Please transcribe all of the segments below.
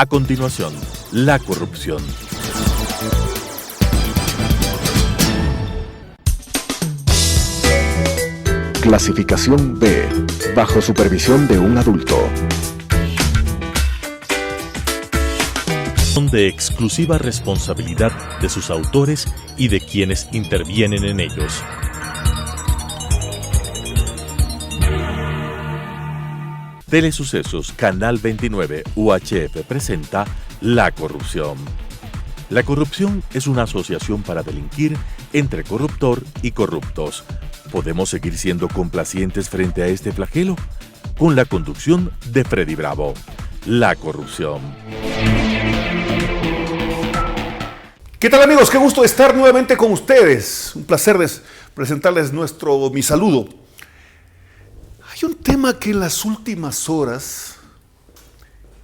A continuación, la corrupción. Clasificación B, bajo supervisión de un adulto. Son de exclusiva responsabilidad de sus autores y de quienes intervienen en ellos. Telesucesos, Canal 29, UHF presenta La Corrupción. La corrupción es una asociación para delinquir entre corruptor y corruptos. ¿Podemos seguir siendo complacientes frente a este flagelo? Con la conducción de Freddy Bravo. La corrupción. ¿Qué tal, amigos? Qué gusto estar nuevamente con ustedes. Un placer presentarles mi saludo. Hay un tema que en las últimas horas,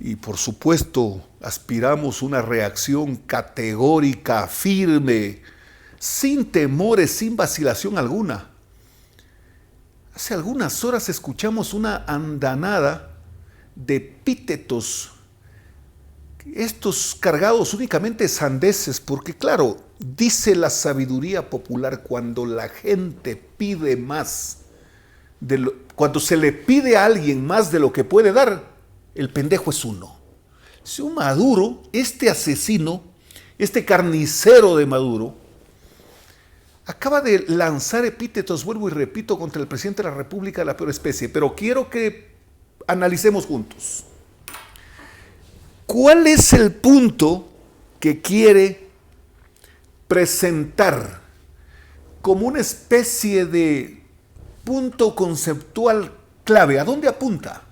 y por supuesto aspiramos una reacción categórica, firme, sin temores, sin vacilación alguna. Hace algunas horas escuchamos una andanada de epítetos, estos cargados únicamente de sandeces, porque claro, dice la sabiduría popular, cuando la gente pide más, cuando se le pide a alguien más de lo que puede dar, el pendejo es uno. Si un Maduro, este asesino, este carnicero de Maduro, acaba de lanzar epítetos, vuelvo y repito, contra el presidente de la República de la peor especie, pero quiero que analicemos juntos. ¿Cuál es el punto que quiere presentar como una especie de punto conceptual clave? ¿A dónde apunta?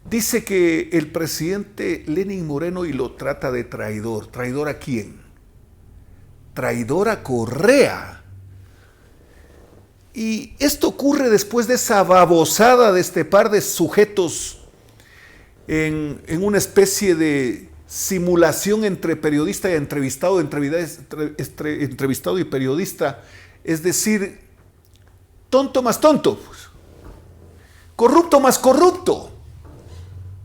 Dice que el presidente Lenín Moreno y lo trata de traidor. ¿Traidor a quién? Traidor a Correa. Y esto ocurre después de esa babosada de este par de sujetos en una especie de simulación entre periodista y entrevistado, entrevistado y periodista, es decir, tonto más tonto, corrupto más corrupto.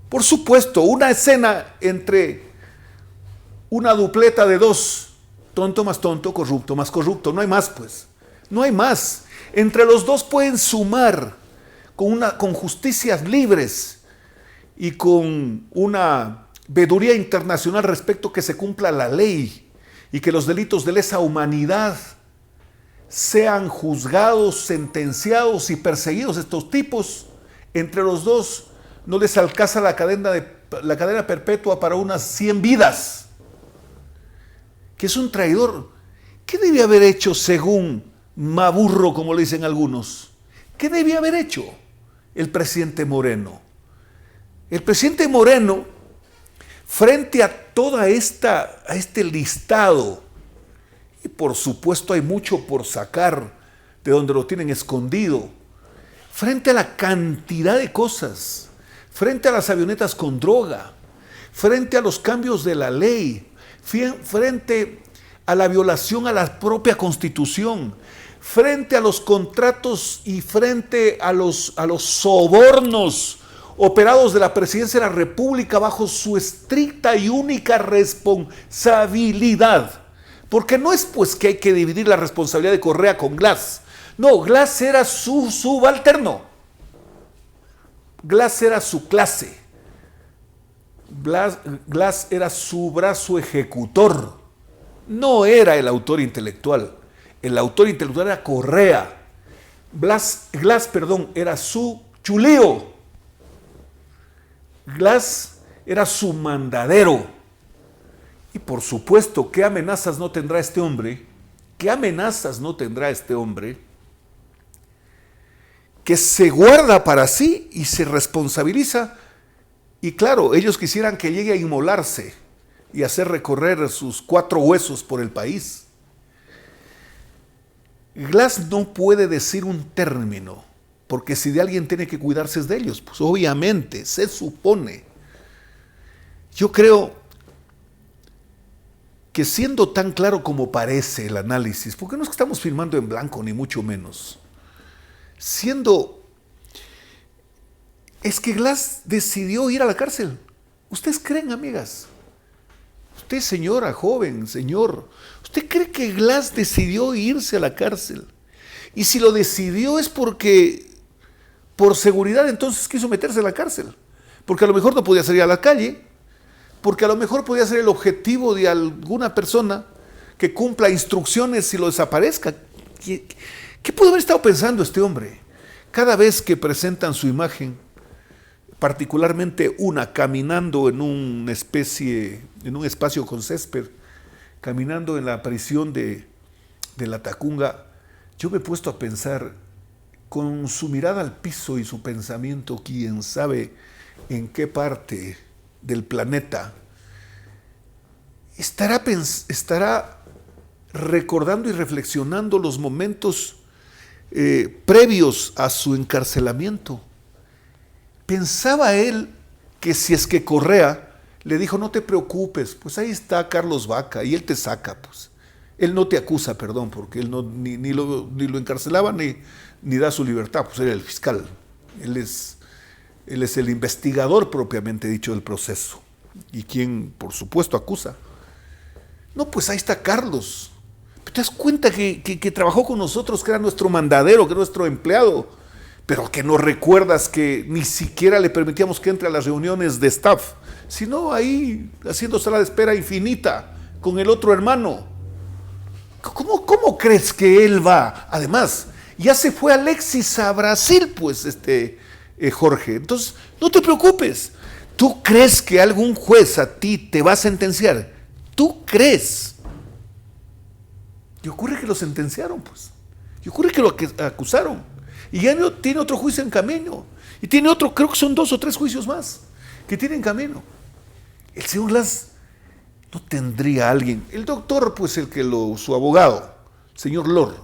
Por supuesto, una escena entre una dupleta de dos, tonto más tonto, corrupto más corrupto, no hay más pues, no hay más. Entre los dos pueden sumar con justicias libres y con una veeduría internacional respecto que se cumpla la ley y que los delitos de lesa humanidad sean juzgados, sentenciados y perseguidos. Estos tipos, entre los dos, no les alcanza la cadena perpetua para unas 100 vidas. Que es un traidor. ¿Qué debía haber hecho según Maburro, como le dicen algunos? ¿Qué debía haber hecho el presidente Moreno? El presidente Moreno, frente a toda este listado, y por supuesto hay mucho por sacar de donde lo tienen escondido, frente a la cantidad de cosas, frente a las avionetas con droga, frente a los cambios de la ley, frente a la violación a la propia Constitución, frente a los contratos y frente a los sobornos operados de la presidencia de la República bajo su estricta y única responsabilidad. Porque no es pues que hay que dividir la responsabilidad de Correa con Glass. No, Glass era su subalterno. Glass era su clase. Glass era su brazo ejecutor. No era el autor intelectual. El autor intelectual era Correa. Glass, era su chulío. Glass era su mandadero. Y por supuesto, ¿qué amenazas no tendrá este hombre? ¿Qué amenazas no tendrá este hombre? Que se guarda para sí y se responsabiliza. Y claro, ellos quisieran que llegue a inmolarse y hacer recorrer sus 4 huesos por el país. Glass no puede decir un término, porque si de alguien tiene que cuidarse es de ellos, pues obviamente, se supone. Yo creo que siendo tan claro como parece el análisis, porque no es que estamos firmando en blanco, ni mucho menos, es que Glass decidió ir a la cárcel. ¿Ustedes creen, amigas? Usted, señora, joven, señor, ¿usted cree que Glass decidió irse a la cárcel? Y si lo decidió es porque, por seguridad, entonces quiso meterse a la cárcel. Porque a lo mejor no podía salir a la calle, porque a lo mejor podía ser el objetivo de alguna persona que cumpla instrucciones y lo desaparezca. ¿Qué pudo haber estado pensando este hombre? Cada vez que presentan su imagen, particularmente una caminando en un espacio con césped, caminando en la prisión de la Tacunga, yo me he puesto a pensar, con su mirada al piso y su pensamiento, quién sabe en qué parte del planeta, estará recordando y reflexionando los momentos previos a su encarcelamiento. Pensaba él que si es que Correa le dijo, no te preocupes, pues ahí está Carlos Vaca y él te saca, pues. Él no te acusa, perdón, porque él ni lo encarcelaba ni da su libertad, pues él era el fiscal. Él es el investigador propiamente dicho del proceso y quien, por supuesto, acusa. No, pues ahí está Carlos. ¿Te das cuenta que trabajó con nosotros, que era nuestro mandadero, que era nuestro empleado? Pero que no recuerdas que ni siquiera le permitíamos que entre a las reuniones de staff, sino ahí haciendo sala de espera infinita con el otro hermano. ¿Cómo crees que él va? Además, ya se fue Alexis a Brasil, pues, Jorge. Entonces, no te preocupes. ¿Tú crees que algún juez a ti te va a sentenciar? ¿Tú crees? Y ocurre que lo sentenciaron, pues. Y ocurre que lo acusaron. Y ya no, tiene otro juicio en camino. Y tiene otro, creo que son 2 o 3 juicios más que tiene en camino. El señor Glass no tendría a alguien. El doctor, pues su abogado, señor Lor.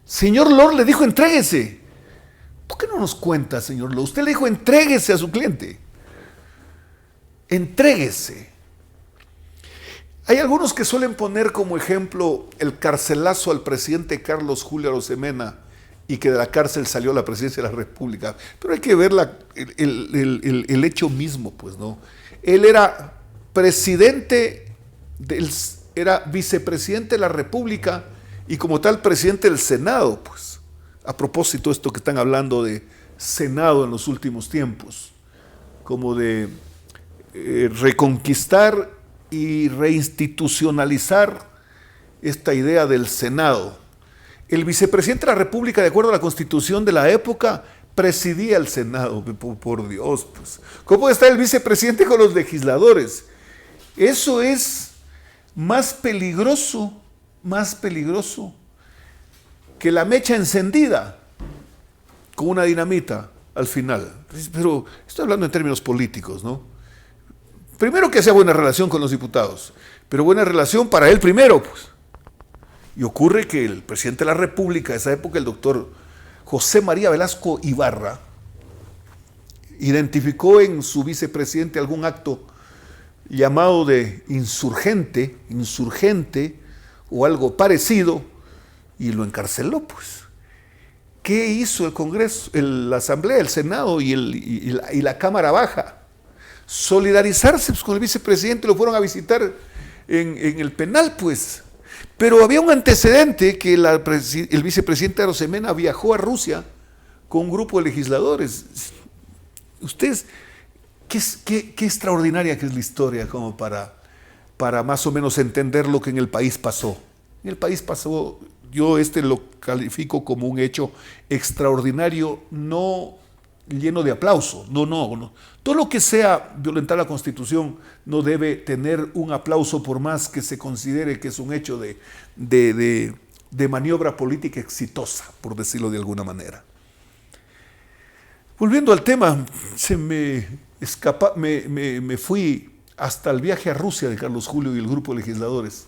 Señor Lor le dijo, entréguese. ¿Por qué no nos cuenta, señor Lor? Usted le dijo, entréguese a su cliente. Entréguese. Hay algunos que suelen poner como ejemplo el carcelazo al presidente Carlos Julio Arosemena y que de la cárcel salió a la presidencia de la República. Pero hay que ver el hecho mismo, pues, ¿no? Él era era vicepresidente de la República y como tal presidente del Senado, pues. A propósito de esto que están hablando de Senado en los últimos tiempos, como de reconquistar y reinstitucionalizar esta idea del Senado. El vicepresidente de la República, de acuerdo a la Constitución de la época, presidía el Senado, por Dios, pues. ¿Cómo está el vicepresidente con los legisladores? Eso es más peligroso que la mecha encendida con una dinamita al final. Pero estoy hablando en términos políticos, ¿no? Primero que hacía buena relación con los diputados, pero buena relación para él primero, pues. Y ocurre que el presidente de la República de esa época, el doctor José María Velasco Ibarra, identificó en su vicepresidente algún acto llamado de insurgente o algo parecido, y lo encarceló, pues. ¿Qué hizo el Congreso, la Asamblea, el Senado y la Cámara Baja? Solidarizarse, pues, con el vicepresidente, lo fueron a visitar en el penal, pues. Pero había un antecedente que el vicepresidente Arosemena viajó a Rusia con un grupo de legisladores. Ustedes, qué extraordinaria que es la historia como para más o menos entender lo que en el país pasó. En el país pasó, yo lo califico como un hecho extraordinario, no lleno de aplauso. No. Todo lo que sea violentar la Constitución no debe tener un aplauso por más que se considere que es un hecho de maniobra política exitosa, por decirlo de alguna manera. Volviendo al tema, me fui hasta el viaje a Rusia de Carlos Julio y el grupo de legisladores.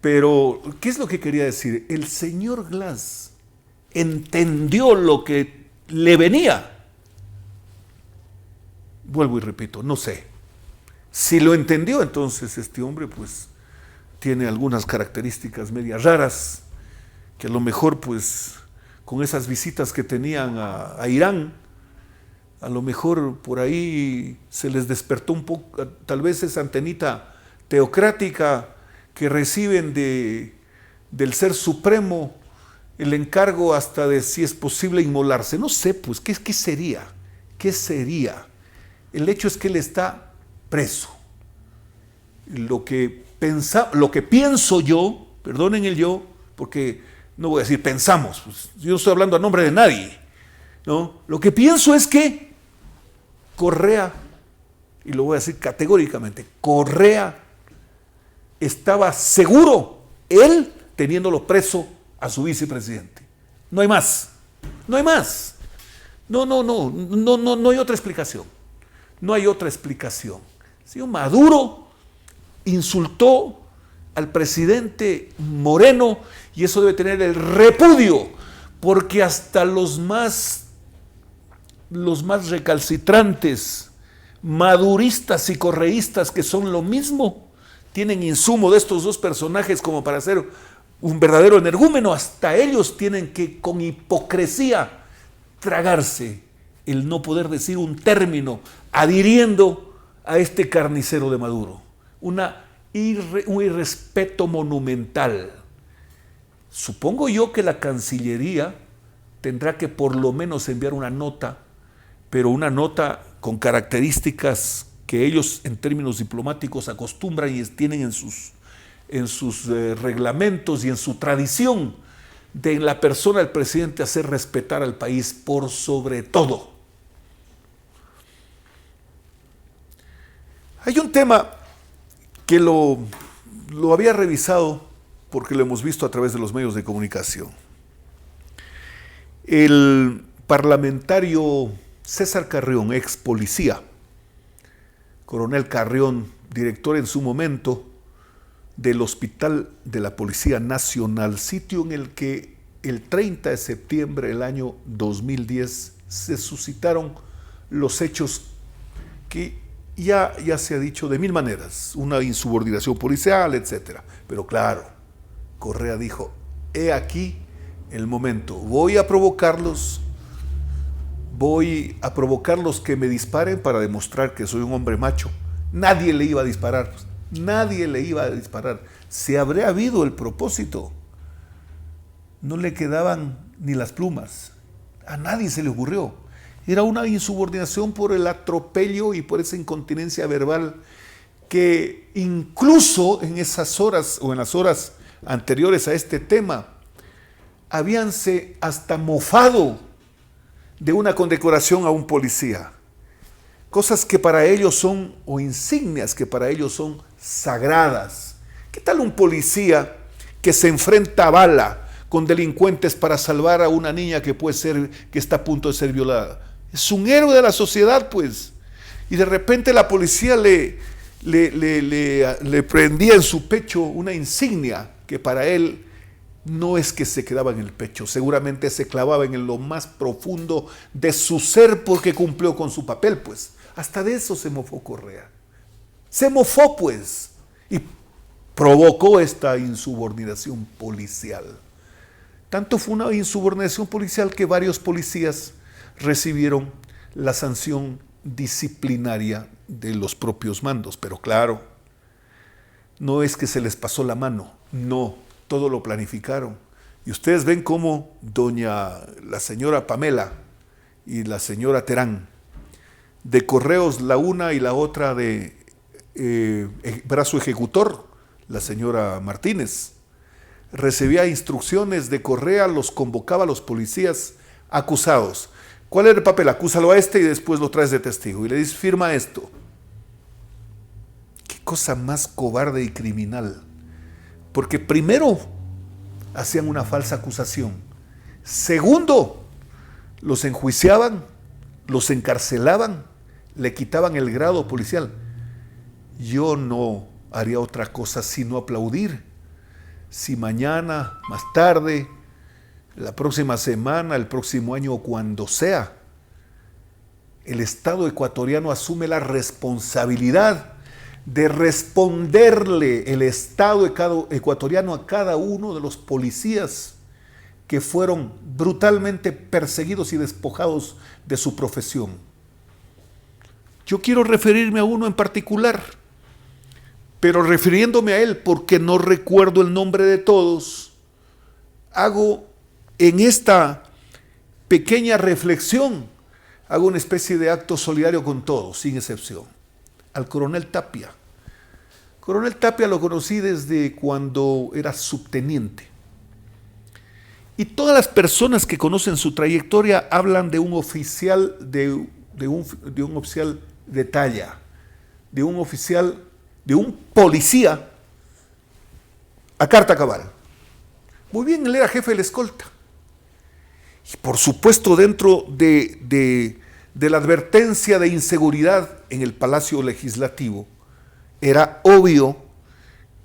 Pero, ¿qué es lo que quería decir? El señor Glass entendió lo que le venía. Vuelvo y repito, no sé. Si lo entendió, entonces este hombre pues tiene algunas características medias raras, que a lo mejor pues con esas visitas que tenían a Irán, A lo mejor por ahí se les despertó un poco, tal vez esa antenita teocrática que reciben del Ser Supremo el encargo hasta de si es posible inmolarse. No sé, pues, ¿qué sería? ¿Qué sería? El hecho es que él está preso. Lo que pienso yo, perdonen el yo, porque no voy a decir pensamos, pues, yo no estoy hablando a nombre de nadie, ¿no? Lo que pienso es que Correa, y lo voy a decir categóricamente, Correa estaba seguro, él teniéndolo preso a su vicepresidente. No hay más. No hay más. No hay otra explicación. No hay otra explicación. Señor Maduro insultó al presidente Moreno y eso debe tener el repudio, porque hasta los más recalcitrantes, maduristas y correístas, que son lo mismo, tienen insumo de estos dos personajes como para ser un verdadero energúmeno. Hasta ellos tienen que, con hipocresía, tragarse el no poder decir un término adhiriendo a este carnicero de Maduro. Un irrespeto monumental. Supongo yo que la Cancillería tendrá que por lo menos enviar una nota, pero una nota con características que ellos en términos diplomáticos acostumbran y tienen en sus reglamentos y en su tradición de en la persona del presidente hacer respetar al país por sobre todo. Hay un tema que lo había revisado porque lo hemos visto a través de los medios de comunicación. El parlamentario César Carrión, ex policía, coronel Carrión, director en su momento del Hospital de la Policía Nacional, sitio en el que el 30 de septiembre del año 2010 se suscitaron los hechos que ya se ha dicho de mil maneras, una insubordinación policial, etc. Pero claro, Correa dijo, he aquí el momento, voy a provocarlos que me disparen para demostrar que soy un hombre macho. Nadie le iba a disparar, nadie le iba a disparar. Si habría habido el propósito, no le quedaban ni las plumas. A nadie se le ocurrió. Era una insubordinación por el atropello y por esa incontinencia verbal que incluso en esas horas o en las horas anteriores a este tema habíanse hasta mofado de una condecoración a un policía. Cosas que para ellos son, o insignias que para ellos son sagradas. ¿Qué tal un policía que se enfrenta a bala con delincuentes para salvar a una niña que está a punto de ser violada? Es un héroe de la sociedad, pues. Y de repente la policía le prendía en su pecho una insignia que para él no es que se quedaba en el pecho, seguramente se clavaba en lo más profundo de su ser porque cumplió con su papel, pues. Hasta de eso se mofó Correa. Se mofó, pues, y provocó esta insubordinación policial. Tanto fue una insubordinación policial que varios policías recibieron la sanción disciplinaria de los propios mandos. Pero claro, no es que se les pasó la mano, no, todo lo planificaron. Y ustedes ven cómo la señora Pamela y la señora Terán, de Correos la una y la otra de brazo ejecutor, la señora Martínez, recibía instrucciones de Correa, los convocaba a los policías acusados. ¿Cuál era el papel? Acúsalo a este y después lo traes de testigo. Y le dice, firma esto. Qué cosa más cobarde y criminal. Porque primero, hacían una falsa acusación. Segundo, los enjuiciaban, los encarcelaban, le quitaban el grado policial. Yo no haría otra cosa sino aplaudir. Si mañana, más tarde, la próxima semana, el próximo año o cuando sea, el Estado ecuatoriano asume la responsabilidad de responderle el Estado ecuatoriano a cada uno de los policías que fueron brutalmente perseguidos y despojados de su profesión. Yo quiero referirme a uno en particular, pero refiriéndome a él porque no recuerdo el nombre de todos, hago en esta pequeña reflexión, hago una especie de acto solidario con todos, sin excepción. Al coronel Tapia. Coronel Tapia lo conocí desde cuando era subteniente. Y todas las personas que conocen su trayectoria hablan de un oficial de un oficial de talla, de un policía a carta cabal. Muy bien, él era jefe de la escolta. Y por supuesto, dentro de la advertencia de inseguridad en el Palacio Legislativo, era obvio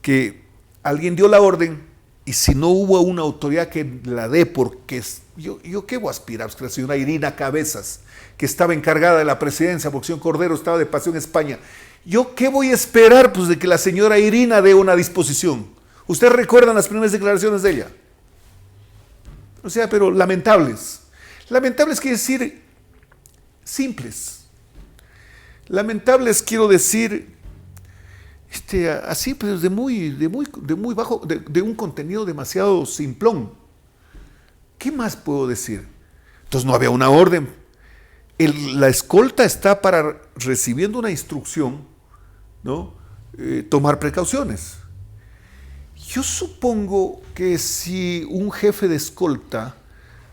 que alguien dio la orden, y si no hubo una autoridad que la dé, porque yo qué voy a aspirar, pues que la señora Irina Cabezas, que estaba encargada de la presidencia, porque el señor Cordero estaba de paseo en España, ¿yo qué voy a esperar pues de que la señora Irina dé una disposición? ¿Ustedes recuerdan las primeras declaraciones de ella? O sea, pero lamentables. Lamentables quiere decir simples. Lamentables quiero decir así, pero de muy bajo, de un contenido demasiado simplón. ¿Qué más puedo decir? Entonces no había una orden. La escolta está para, recibiendo una instrucción, ¿no? Tomar precauciones. Yo supongo que si un jefe de escolta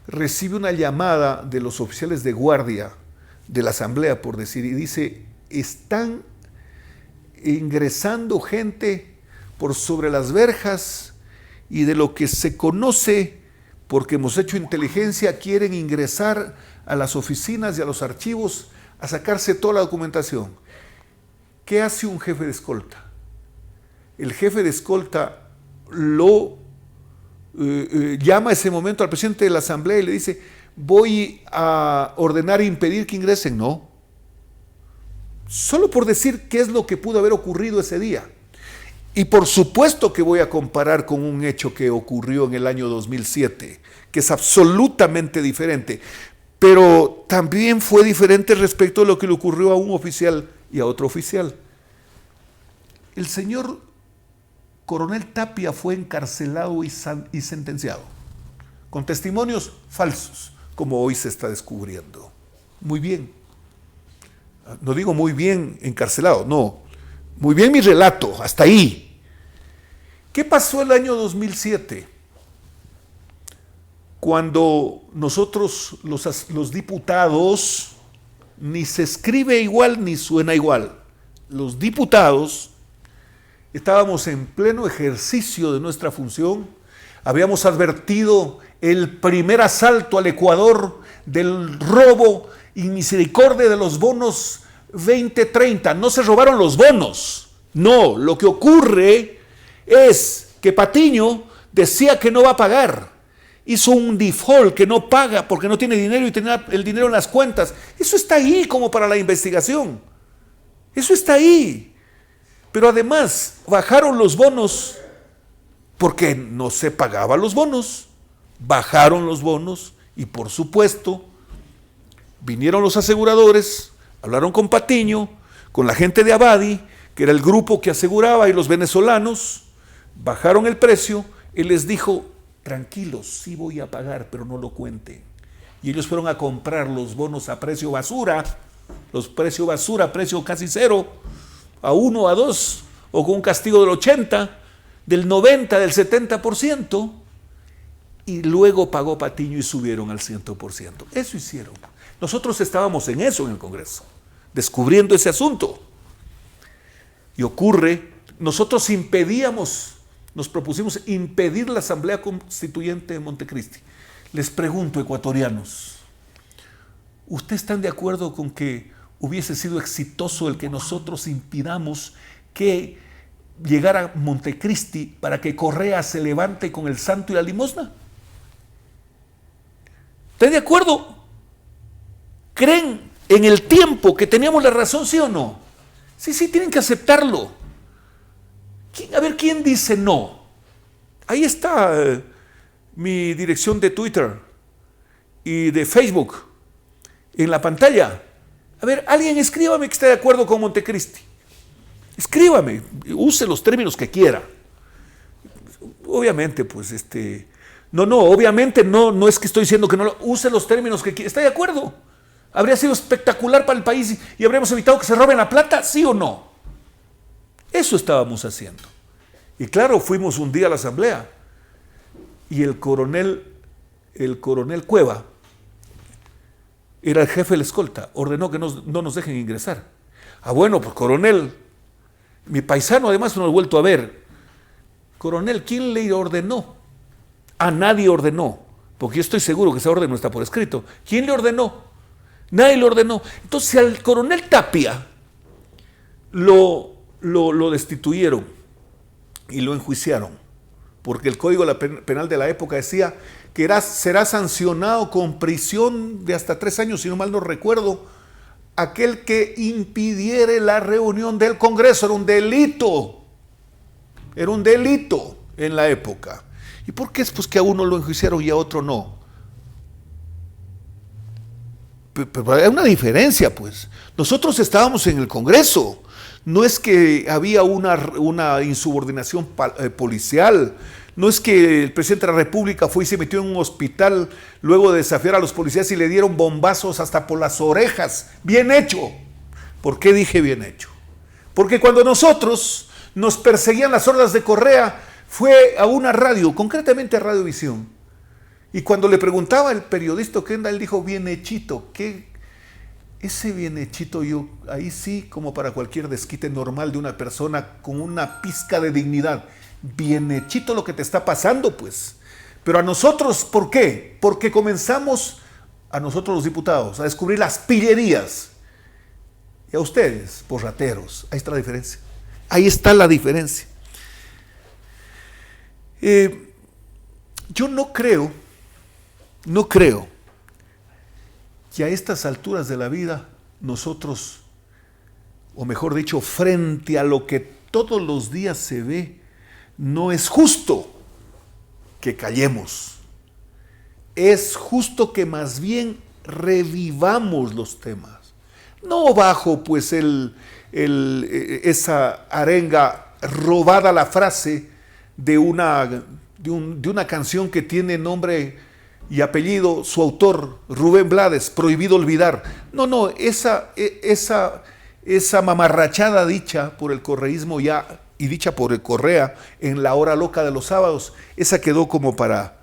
recibe una llamada de los oficiales de guardia de la asamblea, por decir, y dice, están ingresando gente por sobre las verjas y de lo que se conoce, porque hemos hecho inteligencia, quieren ingresar a las oficinas y a los archivos a sacarse toda la documentación. ¿Qué hace un jefe de escolta? El jefe de escolta llama ese momento al presidente de la asamblea y le dice, voy a ordenar e impedir que ingresen. No. Solo por decir qué es lo que pudo haber ocurrido ese día. Y por supuesto que voy a comparar con un hecho que ocurrió en el año 2007, que es absolutamente diferente, pero también fue diferente respecto a lo que le ocurrió a un oficial y a otro oficial. El señor coronel Tapia fue encarcelado y sentenciado, con testimonios falsos, como hoy se está descubriendo. Muy bien. No digo muy bien encarcelado, no. Muy bien mi relato, hasta ahí. ¿Qué pasó el año 2007? Cuando nosotros, los diputados, ni se escribe igual ni suena igual, los diputados estábamos en pleno ejercicio de nuestra función, habíamos advertido el primer asalto al Ecuador del robo y misericordia de los bonos 2030. No se robaron los bonos, no, lo que ocurre es que Patiño decía que no va a pagar, hizo un default que no paga porque no tiene dinero y tenía el dinero en las cuentas. Eso está ahí como para la investigación, eso está ahí. Pero además bajaron los bonos porque no se pagaban los bonos, bajaron los bonos y por supuesto vinieron los aseguradores, hablaron con Patiño, con la gente de Abadi, que era el grupo que aseguraba, y los venezolanos, bajaron el precio, él les dijo, tranquilos, sí voy a pagar, pero no lo cuenten. Y ellos fueron a comprar los bonos a precio basura, precio casi cero, a 1, a 2, o con un castigo del 80, del 90, del 70%, y luego pagó Patiño y subieron al 100%. Eso hicieron. Nosotros estábamos en eso en el Congreso, descubriendo ese asunto. Y ocurre, nosotros nos propusimos impedir la Asamblea Constituyente de Montecristi. Les pregunto, ecuatorianos, ¿ustedes están de acuerdo con que hubiese sido exitoso el que nosotros impidamos que llegara a Montecristi para que Correa se levante con el santo y la limosna? ¿Están de acuerdo? ¿Creen en el tiempo que teníamos la razón, sí o no? Sí, tienen que aceptarlo. A ver, ¿quién dice no? Ahí está mi dirección de Twitter y de Facebook en la pantalla. A ver, alguien escríbame que esté de acuerdo con Montecristi. Escríbame, use los términos que quiera. Obviamente, pues, obviamente no es que estoy diciendo que no use los términos que quiera. ¿Está de acuerdo? ¿Habría sido espectacular para el país y habríamos evitado que se roben la plata? ¿Sí o no? Eso estábamos haciendo. Y claro, fuimos un día a la asamblea y el coronel Cueva era el jefe de la escolta, ordenó que no nos dejen ingresar. Ah, bueno, pues coronel, mi paisano además no lo he vuelto a ver. Coronel, ¿quién le ordenó? A nadie ordenó, porque yo estoy seguro que esa orden no está por escrito. ¿Quién le ordenó? Nadie le ordenó. Entonces al coronel Tapia lo destituyeron y lo enjuiciaron, porque el Código Penal de la época decía que será sancionado con prisión de hasta 3 años, si no mal no recuerdo, aquel que impidiere la reunión del Congreso. Era un delito. Era un delito en la época. ¿Y por qué es pues que a uno lo enjuiciaron y a otro no? Pero hay una diferencia, pues. Nosotros estábamos en el Congreso. No es que había una insubordinación policial. No es que el presidente de la República fue y se metió en un hospital luego de desafiar a los policías y le dieron bombazos hasta por las orejas. Bien hecho. ¿Por qué dije bien hecho? Porque cuando nosotros nos perseguían las hordas de Correa, fue a una radio, concretamente a Radiovisión. Y cuando le preguntaba el periodista Oquenda, él dijo, bien hechito. ¿Qué? Ese bien hechito, yo ahí sí, como para cualquier desquite normal de una persona con una pizca de dignidad. Bien hechito lo que te está pasando, pues. Pero a nosotros, ¿por qué? Porque comenzamos, a nosotros los diputados, a descubrir las pillerías. Y a ustedes, por rateros. Ahí está la diferencia. Ahí está la diferencia. Yo no creo que a estas alturas de la vida nosotros, o mejor dicho, frente a lo que todos los días se ve, no es justo que callemos. Es justo que más bien revivamos los temas. No bajo pues esa arenga robada la frase de una canción que tiene nombre y apellido, su autor, Rubén Blades, Prohibido Olvidar. No, esa mamarrachada dicha por el correísmo ya y dicha por el Correa en la hora loca de los sábados, esa quedó como para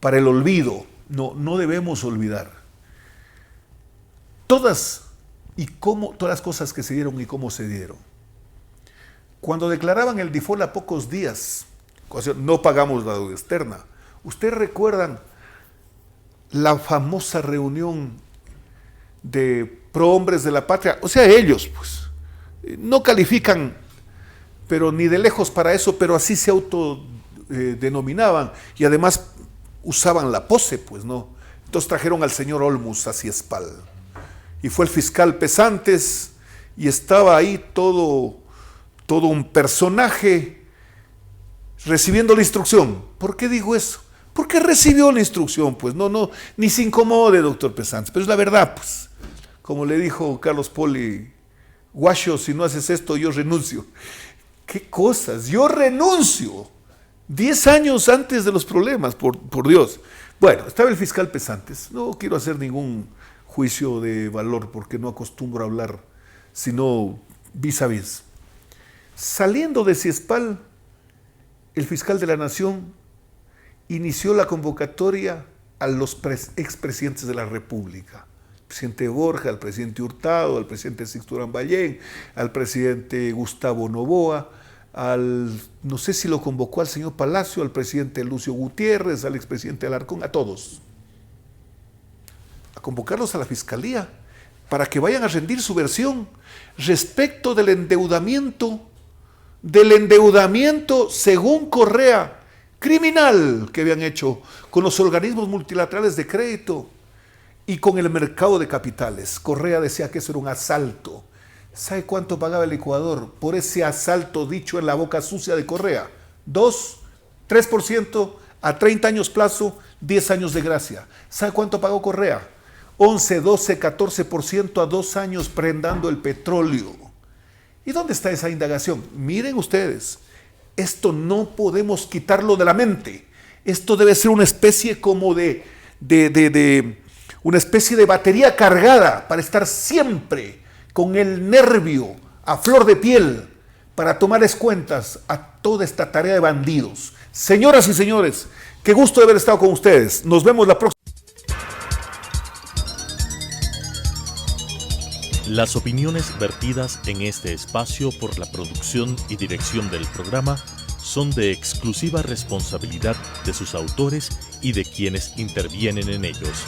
el olvido. No debemos olvidar. Todas las cosas que se dieron y cómo se dieron. Cuando declaraban el default a pocos días, no pagamos la deuda externa. ¿Ustedes recuerdan la famosa reunión de prohombres de la patria? O sea, ellos, pues, no califican, pero ni de lejos para eso, pero así se autodenominaban y además usaban la pose, pues, ¿no? Entonces trajeron al señor Olmos a Ciespal y fue el fiscal Pesantes y estaba ahí todo un personaje recibiendo la instrucción. ¿Por qué digo eso? Porque recibió la instrucción, pues, no, ni se incomode, doctor Pesantes, pero es la verdad, pues, como le dijo Carlos Poli, guacho, si no haces esto, yo renuncio. ¿Qué cosas? Yo renuncio, 10 años antes de los problemas, por Dios. Bueno, estaba el fiscal Pesantes, no quiero hacer ningún juicio de valor, porque no acostumbro a hablar, sino vis a vis. Saliendo de Ciespal, el fiscal de la Nación inició la convocatoria a los expresidentes de la República. Al presidente Borja, al presidente Hurtado, al presidente Sixto Uramballén, al presidente Gustavo Noboa, no sé si lo convocó al señor Palacio, al presidente Lucio Gutiérrez, al expresidente Alarcón, a todos. A convocarlos a la Fiscalía para que vayan a rendir su versión respecto del endeudamiento según Correa, criminal que habían hecho con los organismos multilaterales de crédito y con el mercado de capitales. Correa decía que eso era un asalto. ¿Sabe cuánto pagaba el Ecuador por ese asalto dicho en la boca sucia de Correa? 3% a 30 años plazo, 10 años de gracia. ¿Sabe cuánto pagó Correa? 11, 12, 14% a 2 años prendando el petróleo. ¿Y dónde está esa indagación? Miren ustedes, esto no podemos quitarlo de la mente. Esto debe ser una especie como una especie de batería cargada para estar siempre con el nervio a flor de piel para tomarles cuentas a toda esta tarea de bandidos. Señoras y señores, qué gusto de haber estado con ustedes. Nos vemos la próxima. Las opiniones vertidas en este espacio por la producción y dirección del programa son de exclusiva responsabilidad de sus autores y de quienes intervienen en ellos.